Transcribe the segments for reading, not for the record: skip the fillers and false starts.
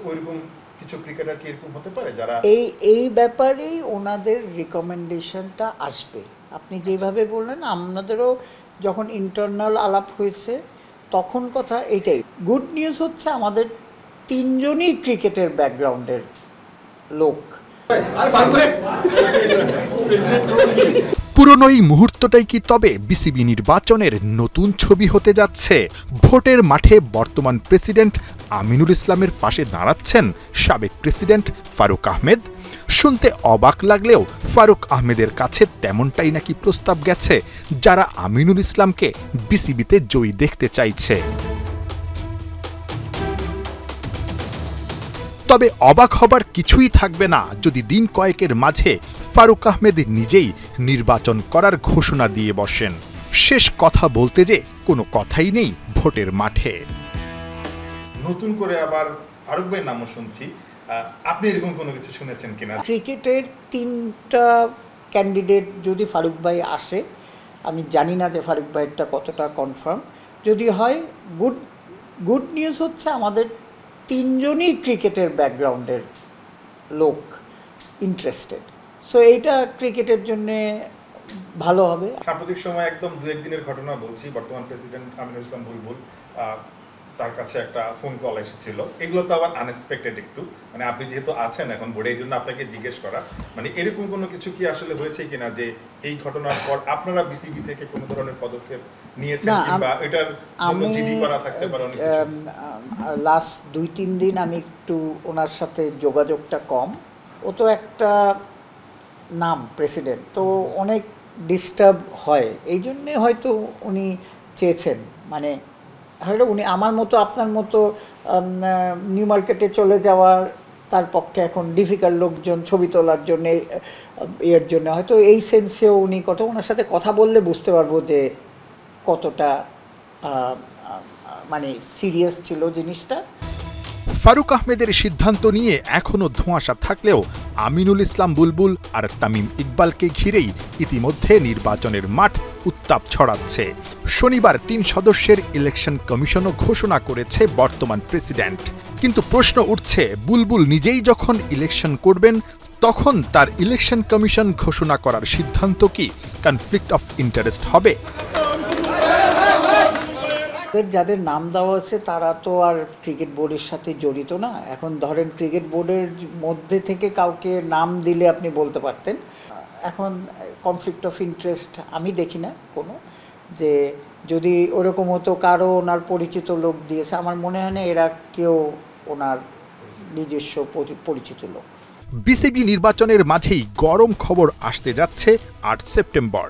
ওইরকম কিছু ক্রিকেটার কি এরকম হতে পারে যারা এই ব্যাপারেই ওনাদের রিকমেন্ডেশনটা আসবে। আপনি যেভাবে বললেন আমাদেরও যখন ইন্টারনাল আলাপ হয়েছে তখন কথা এটাই। গুড নিউজ হচ্ছে আমাদের তিনজনই ক্রিকেটের ব্যাকগ্রাউন্ডের লোক। পুরনো এই মুহূর্তটাই কি তবে বিসিবি নির্বাচনের নতুন ছবি হতে যাচ্ছে? ভোটের মাঠে বর্তমান প্রেসিডেন্ট আমিনুল ইসলামের পাশে দাঁড়াচ্ছেন সাবেক প্রেসিডেন্ট ফারুক আহমেদ। শুনতে অবাক লাগলেও ফারুক আহমেদের কাছে তেমনটাই নাকি প্রস্তাব গেছে, যারা আমিনুল ইসলামকে বিসিবিতে জয়ী দেখতে চাইছে। তবে অবাক হবার কিছুই থাকবে না যদি দিন কয়েকের মাঝে ফারুক আহমেদ নিজেই নির্বাচন করার ঘোষণা দিয়ে বসেন। শেষ কথা বলতে যে কোনো কথাই নেই ভোটের মাঠে। নতুন করে আবার ফারুক ভাইয়ের নামও শুনছি, আপনি এরকম কোনো কিছু শুনেছেন কিনা? ক্রিকেটের তিনটা ক্যান্ডিডেট যদি ফারুক ভাই আসে, আমি জানি না যে ফারুক ভাইয়েরটা কতটা কনফার্ম। যদি হয় গুড নিউজ হচ্ছে আমাদের তিনজনই ক্রিকেটের ব্যাকগ্রাউন্ডের লোক ইন্টারেস্টেড। সো এইটা ক্রিকেটের জন্যে ভালো হবে। সাম্প্রতিক সময় একদম দু একদিনের ঘটনা বলছি, বর্তমান প্রেসিডেন্ট আমিনুল ইসলাম বুলবুল তার কাছে একটা ফোন কল এসেছিল। এগুলো তো আবার আনএক্সপেক্টেড একটু, মানে আপনি যেহেতু আছেন এখন বোর্ডে, এই জন্য আপনাকে জিজ্ঞেস করা, মানে এরকম কোনো কিছু কি আসলে হয়েছে কিনা যে এই ঘটনার পর আপনারা বিসিবি থেকে কোনো ধরনের পদক্ষেপ নিয়েছেন কিংবা এটার জন্য জিডি করা থাকতে পারে? লাস্ট 2-3 দিন আমি একটু ওনার সাথে যোগাযোগটা কম। ও তো একটা নাম প্রেসিডেন্ট, তো অনেক ডিস্টার্ব হয়, এই জন্যে হয়তো উনি চেয়েছেন, মানে হয়তো উনি আমার মতো আপনার মতো নিউ মার্কেটে চলে যাওয়ার তার পক্ষে এখন ডিফিকাল্ট, লোকজন ছবি তোলার জন্যে এর জন্য হয়তো এই সেন্সেও উনি ওনার সাথে কথা বললে বুঝতে পারবো যে কতটা মানে সিরিয়াস ছিল জিনিসটা। ফারুক আহমেদের সিদ্ধান্ত নিয়ে এখনও ধোঁয়াশা থাকলেও আমিনুল ইসলাম বুলবুল আর তামিম ইকবালকে ঘিরেই ইতিমধ্যে নির্বাচনের মাঠ উত্তাপ ছড়াচ্ছে। শনিবার 3 সদস্যের ইলেকশন কমিশনও ঘোষণা করেছে বর্তমান প্রেসিডেন্ট। কিন্তু প্রশ্ন উঠছে, বুলবুল নিজেই যখন ইলেকশন করবেন তখন তার ইলেকশন কমিশন ঘোষণা করার সিদ্ধান্ত কি কনফ্লিক্ট অফ ইন্টারেস্ট হবে? যাদের নাম দেওয়া আছে তারা তো আর ক্রিকেট বোর্ডের সাথে জড়িত না। এখন ধরেন ক্রিকেট বোর্ডের মধ্যে থেকে কাউকে নাম দিলে আপনি বলতে পারতেন। এখন কনফ্লিক্ট অফ ইন্টারেস্ট আমি দেখি না কোনো, যে যদি ওরকম হতো কারো ওনার পরিচিত লোক দিয়েছে, আমার মনে হয় না এরা কেউ ওনার নিজস্ব পরিচিত লোক। বিসিবি নির্বাচনের মাঝেই গরম খবর আসতে যাচ্ছে 8 সেপ্টেম্বর।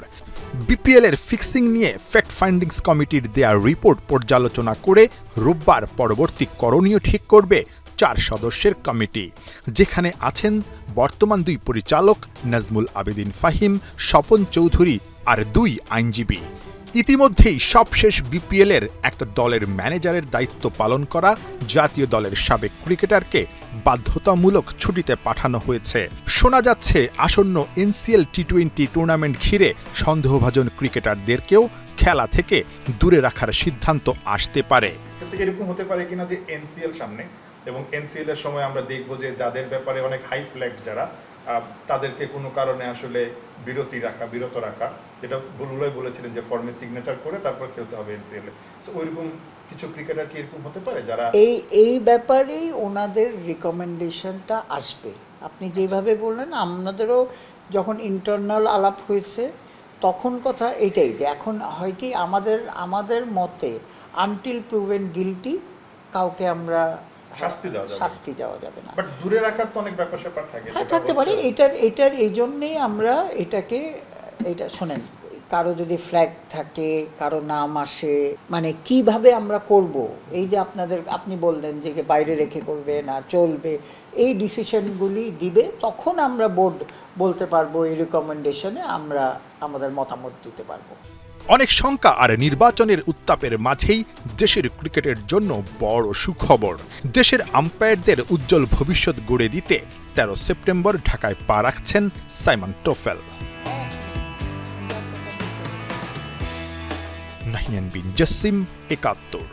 বিপিএল এর ফিক্সিং নিয়ে ফ্যাক্ট ফাইন্ডিংস কমিটির দেয়া রিপোর্ট পর্যালোচনা করে রোববার পরবর্তী করণীয় ঠিক করবে 4 সদস্যের কমিটি, যেখানে আছেন বর্তমান 2 পরিচালক নাজমুল আবেদিন ফাহিম, স্বপন চৌধুরী আর 2 আইনজীবী। ইতিমধ্যেই সবশেষ বিপিএল এর একটা দলের ম্যানেজারের দায়িত্ব পালন করা জাতীয় দলের সাবেক ক্রিকেটারকে বাধ্যতামূলক ছুটিতে পাঠানো হয়েছে। শোনা যাচ্ছে আসন্ন এনসিএল টি20 টুর্নামেন্ট ঘিরে সন্দেহভাজন ক্রিকেটারদেরকেও খেলা থেকে দূরে রাখার সিদ্ধান্ত আসতে পারে। এরকম হতে পারে কিনা যে এনসিএল সামনে, এবং এনসিএল এর সময় আমরা দেখব যে যাদের ব্যাপারে অনেক হাই ফ্ল্যাগ যারা, তাদেরকে কোনো কারণে আসলে বিরত রাখা, যেটা বুলবুল বলেছিলেন যে ফর্মে সিগনেচার করে তারপর খেলতে হবে এনসিএল এ। সো ওইরকম কিছু ক্রিকেটার কি এরকম হতে পারে যারা এই ব্যাপারেই ওনাদের রিকমেন্ডেশনটা আসবে। আপনি যেভাবে বললেন আমাদেরও যখন ইন্টারনাল আলাপ হয়েছে তখন কথা এটাই, যে এখন হয় কি আমাদের মতে আনটিল প্রুভেন গিলটি কাউকে আমরা শাস্তি দেওয়া যাবে না। বাট দূরে রাখার তো অনেক ব্যাপার স্যাপার থাকে। হ্যাঁ, থাকতে পারে। এটার এই জন্যেই আমরা এটা শোনেন, কারো যদি ফ্ল্যাগ থাকে, কারো নাম আসে, মানে কিভাবে আমরা করব, এই যে আপনি বললেন যে বাইরে রেখে করবে না চলবে, এই ডিসিশনগুলি দিবে, তখন আমরা বোর্ড বলতে পারবো, এই রিকমেন্ডেশনে আমরা আমাদের মতামত দিতে পারবো। অনেক শঙ্কা আর নির্বাচনের উত্তাপের মাঝেই দেশের ক্রিকেটের জন্য বড় সুখবর। দেশের আম্পায়ারদের উজ্জ্বল ভবিষ্যৎ গড়ে দিতে 13 সেপ্টেম্বর ঢাকায় পা রাখছেন সাইমন টোফেল। নাহিয়ান বিন জসিম, ৭১।